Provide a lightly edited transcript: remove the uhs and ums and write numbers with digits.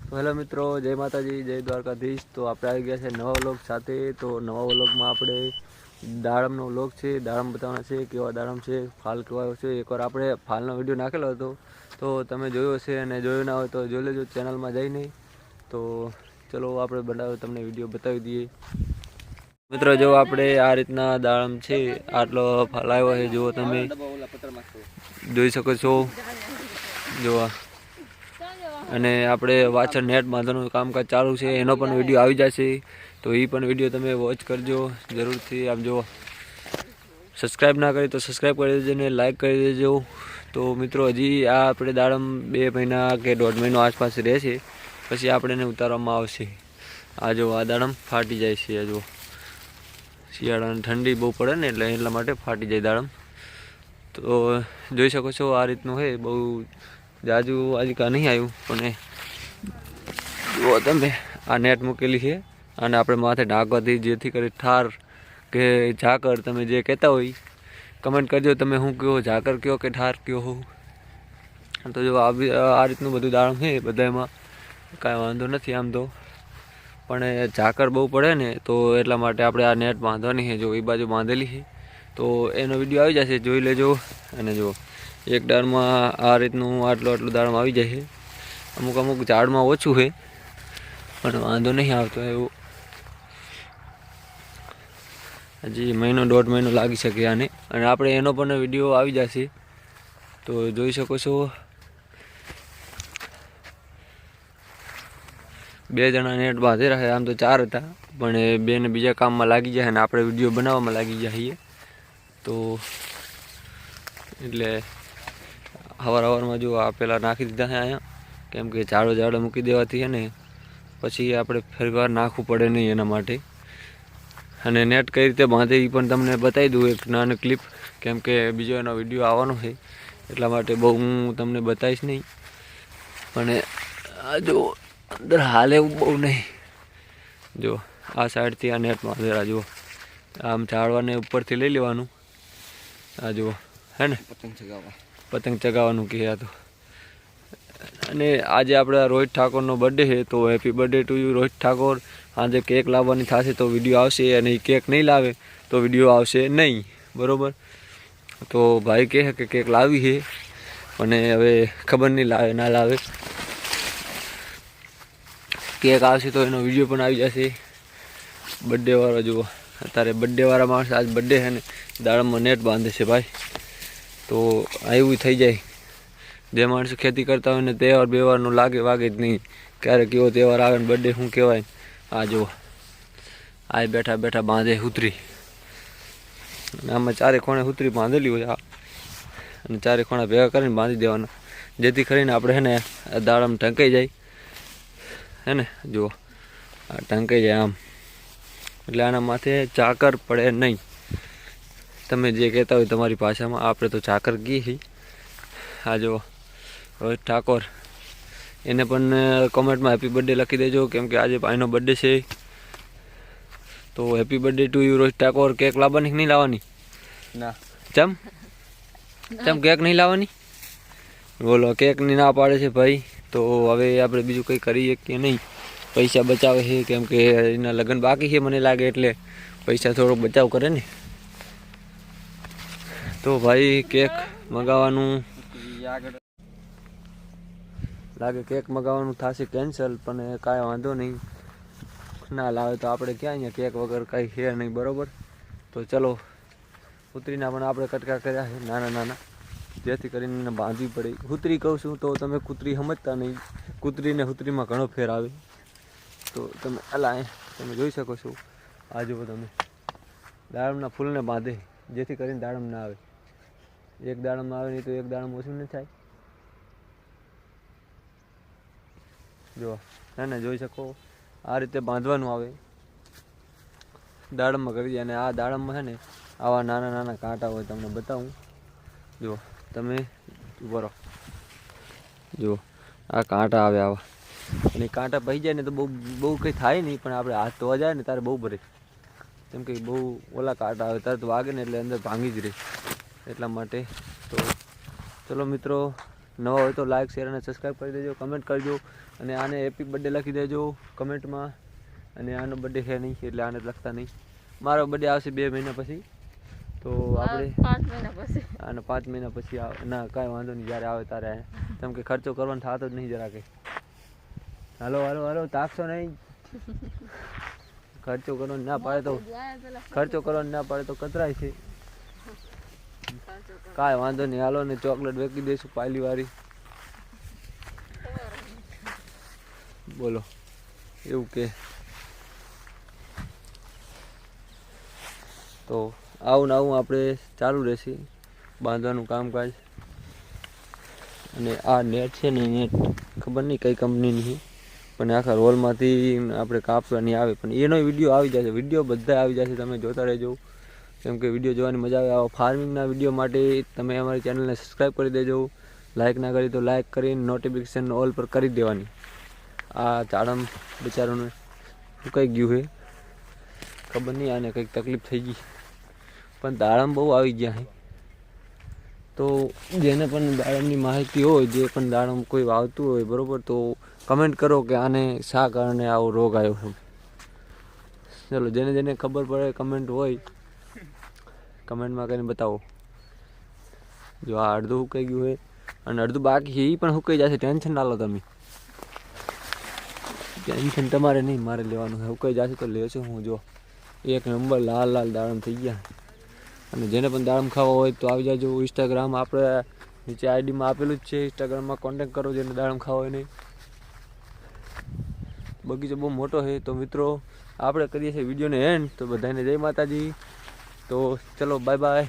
તો હેલો મિત્રો, જય માતાજી, જય દ્વારકાધીશ। તો આપણે આવી ગયા છે નવા વ્લોગ સાથે। તો નવા વ્લોગમાં આપણે દાડમનો વ્લોગ છે, દાડમ બતાવવાના છે, કેવા દાડમ છે, ફાલ કેવા છે। એકવાર આપણે ફાલનો વિડીયો નાખેલો હતો, તો તમે જોયો હશે, અને જોયો ના હોય તો જોઈ લેજો ચેનલમાં જઈને। તો ચલો આપણે તમને વિડીયો બતાવી દઈએ। મિત્રો જો આપણે આ રીતના દાડમ છે, આટલો ફાલ આવ્યો છે, જુઓ તમે જોઈ શકો છો, જોવા। અને આપણે પાછળ નેટ બાંધવાનું કામકાજ ચાલુ છે, એનો પણ વિડીયો આવી જશે। તો એ પણ વિડીયો તમે વોચ કરજો જરૂરથી। આમ જો સબસ્ક્રાઈબ ના કરી તો સબસ્ક્રાઈબ કરી દેજો ને લાઈક કરી દેજો। તો મિત્રો હજી આ આપણે દાડમ 2 મહિના કે 1.5 મહિનો આસપાસ રહેશે, પછી આપણે એને ઉતારવામાં આવશે। આ જો આ દાડમ ફાટી જાય છે, આ જો શિયાળાની ઠંડી બહુ પડે ને એટલે એટલા માટે ફાટી જાય દાડમ। તો જોઈ શકો છો આ રીતનું છે, બહુ જાજુ આજકા નહીં આવ્યું, પણ જુઓ તમે આ નેટ મૂકેલી છે, અને આપણે માથે ઢાંકવાથી જેથી કરી ઠાર કે ઝાકર તમે જે કહેતા હોય કમેન્ટ કરજો, તમે શું કહો, ઝાકર કયો કે ઠાર કયો હો। તો જો આ રીતનું બધું દાડમ છે, બધામાં કાંઈ વાંધો નથી આમ તો, પણ ઝાકર બહુ પડે ને તો એટલા માટે આપણે આ નેટ બાંધવાની છે, જો એ બાજુ બાંધેલી છે। તો એનો વિડીયો આવી જશે, જોઈ લેજો। અને જો એક દાળમાં આ રીતનું આટલું દાળમ આવી જાય છે। અમુક અમુક ઝાડમાં ઓછું છે, પણ વાંધો નહીં આવતો એવું। હજી 1.5 મહિનો લાગી શકે આને, અને આપણે એનો પણ વિડીયો આવી જશે। તો જોઈ શકો છો 2 જણા નેટ બાંધેલા છે, આમ તો 4 હતા, પણ 2 ને બીજા કામમાં લાગી જાય અને આપણે વિડીયો બનાવવામાં લાગી જઈએ। તો એટલે સવારમાં જો આ પહેલાં નાખી દીધા છે અહીંયા, કેમ કે ઝાડો મૂકી દેવાથી ને પછી આપણે ફરીવાર નાખવું પડે નહીં એના માટે। અને નેટ કઈ રીતે બાંધે એ પણ તમને બતાવી દઉં એક નાની ક્લિપ, કેમ કે બીજો એનો વિડીયો આવવાનો છે, એટલા માટે બહુ હું તમને બતાવીશ નહીં। પણ આ જો અંદર હાલ એવું બહુ નહીં, જો આ સાઈડથી આ નેટ બાંધેલા, જુઓ આમ ઝાડવાને ઉપરથી લઈ લેવાનું, આ જુઓ હે ને પતંગ ચગાવવાનું કહે આ તો। અને આજે આપણે રોહિત ઠાકોરનો બર્થડે છે, તો happy birthday to you Rohit Thakor. આજે કેક લાવવાની થશે તો વિડીયો આવશે, અને એ કેક નહીં લાવે તો વિડીયો આવશે નહીં, બરાબર। તો ભાઈ કહે કે કેક લાવી છે, અને હવે ખબર નહીં લાવે ના લાવે, કેક આવશે તો એનો વિડીયો પણ આવી જશે। બર્થડે વાળો જુઓ, અત્યારે બર્થડે વાળા માણસ આજ બર્થડે છે ને દાડમમાં નેટ બાંધે છે ભાઈ। તો એવું થઈ જાય, જે માણસો ખેતી કરતા હોય ને તહેવાર બેવારનું વાગે જ નહીં, ક્યારે કેવો તહેવાર આવે ને બર્થડે શું કહેવાય। આ જુઓ આ બેઠા બેઠા બાંધે હુતરી, આમાં 4 ખૂણે હુતરી બાંધેલી હોય, અને 4 ખૂણા ભેગા કરીને બાંધી દેવાના, જેથી કરીને આપણે છે ને દાડમ ઢંકાઈ જાય, હે ને જુઓ આ ઢંકાઈ જાય આમ, એટલે આના માથે ઝાકર પડે નહીં। તમે જે કહેતા હોય તમારી ભાષામાં, આપણે તો ઝાકર કહીએ છીએ। આ જો રોહિત ઠાકોર, એને પણ કોમેન્ટમાં હેપી બર્થડે લખી દેજો, કેમ કે આજે ભાઈનો બર્થડે છે। તો happy birthday to you Rohit Thakor. Cake લાવવાની નહીં લાવવાની? ના ચમ કેક નહીં લાવવાની? બોલો કેકની ના પાડે છે ભાઈ। તો હવે આપણે બીજું કંઈ કરીએ કે નહીં, પૈસા બચાવે છે, કેમ કે એના લગ્ન બાકી છે મને લાગે, એટલે પૈસા થોડો બચાવ કરે ને। તો ભાઈ કેક મગાવવાનું લાગે, કેક મગાવવાનું થશે કેન્સલ, પણ કાંઈ વાંધો નહીં, ના લાવે તો આપણે ક્યાં અહીંયા કેક વગર કાંઈ છે નહીં, બરાબર। તો ચલો કૂતરીના પણ આપણે કટકા કર્યા છે નાના નાના, જેથી કરીને એને બાંધવી પડે। કૂતરી કહું છું તો તમે કૂતરી સમજતા નહીં, કૂતરીને કૂતરીમાં ઘણો ફેર આવે। તો તમે તમે જોઈ શકો છો, આ જુઓ તમે દાડમના ફૂલને બાંધે, જેથી કરીને દાડમ ના આવે, એક દાડમ આવે નહીં તો એક દાડમ ઓછું નહીં થાય। જો હે ને જોઈ શકો, આ રીતે બાંધવાનું આવે દાડમમાં કરી દે। અને આ દાડમમાં છે ને આવા નાના નાના કાંટા હોય, તમને બતાવું, જુઓ તમે ઉભો રહો, જુઓ આ કાંટા આવે આવા, અને કાંટા પહી જાય ને તો બહુ કંઈ થાય નહીં, પણ આપણે હાથ ધોવા જાય ને ત્યારે બહુ ભરે, કેમ કે બહુ ઓલા કાંટા આવે તરત વાગે ને એટલે અંદર ભાંગી જ રહે, એટલા માટે। તો ચલો મિત્રો, નવા હોય તો લાઇક શેર અને સબસ્ક્રાઈબ કરી દેજો, કમેન્ટ કરજો અને આને હેપી બર્થડે લખી દેજો કમેન્ટમાં. અને આનો બર્થડે છે નહીં એટલે આને લખતા નહીં. મારો બર્થડે આવશે 2 મહિના પછી, તો આપણે 5 મહિના પછી આને 5 મહિના પછી ના કાંઈ વાંધો નહીં, જ્યારે આવે ત્યારે. કેમ કે ખર્ચો કરવાનો થતો જ નહીં જરાકે. હાલો હાલો હાલો તાકશો નહીં. ખર્ચો કરવાનો ના પાડે તો કતરાય છે. કાંઈ વાંધો નહીં, હાલો ને ચોકલેટ વેચી દઈશું પાયલી વાળી. બોલો એવું કે તો આવું ને આવું આપણે ચાલુ રહેશે બાંધવાનું કામકાજ. અને આ નેટ છે ને, નેટ ખબર નહીં કઈ કંપનીની છે, પણ આખા રોલમાંથી આપણે કાપવાની આવે. પણ એનો વિડીયો આવી જશે, વિડીયો બધા આવી જશે, તમે જોતા રહેજો. કેમ કે વિડીયો જોવાની મજા આવે. આવા ફાર્મિંગના વિડીયો માટે તમે અમારી ચેનલને સબસ્ક્રાઈબ કરી દેજો. લાઇક ના કરી તો લાઇક કરીને નોટિફિકેશન ઓલ પર કરી દેવાની. આ ચાડમ બિચારોને સુકાઈ ગયું છે, ખબર નહીં આને કંઈક તકલીફ થઈ ગઈ, પણ દાડમ બહુ આવી ગયા છે. તો જેને પણ દાડમની માહિતી હોય, જે પણ દાડમ કોઈ વાવતું હોય બરાબર, તો કમેન્ટ કરો કે આને શા કારણે આવો રોગ આવ્યો છે. ચલો જેને જેને ખબર પડે કમેન્ટ હોય કમેન્ટમાં કરીને બતાવો. જો આ અડધું સુકાઈ ગયું છે અને અડધું બાકી છે, એ પણ સુકાઈ જશે. ટેન્શન ના લો તમે, ટેન્શન તમારે નહીં, મારે લેવાનું છે. સુકાઈ જશે તો લેશો હું. જો 1 નંબર લાલ લાલ દાડમ થઈ ગયા. અને જેને પણ દાડમ ખાવા હોય તો આવી જાજો. ઇન્સ્ટાગ્રામ આપણે નીચે આઈડીમાં આપેલું જ છે, ઇન્સ્ટાગ્રામમાં કોન્ટેક્ટ કરો જેને દાડમ ખાવા હોય નહીં. બગીચો બહુ મોટો છે. તો મિત્રો આપણે કરીએ છીએ વિડીયોને એન્ડ. તો બધાને જય માતાજી. તો ચલો બાય બાય.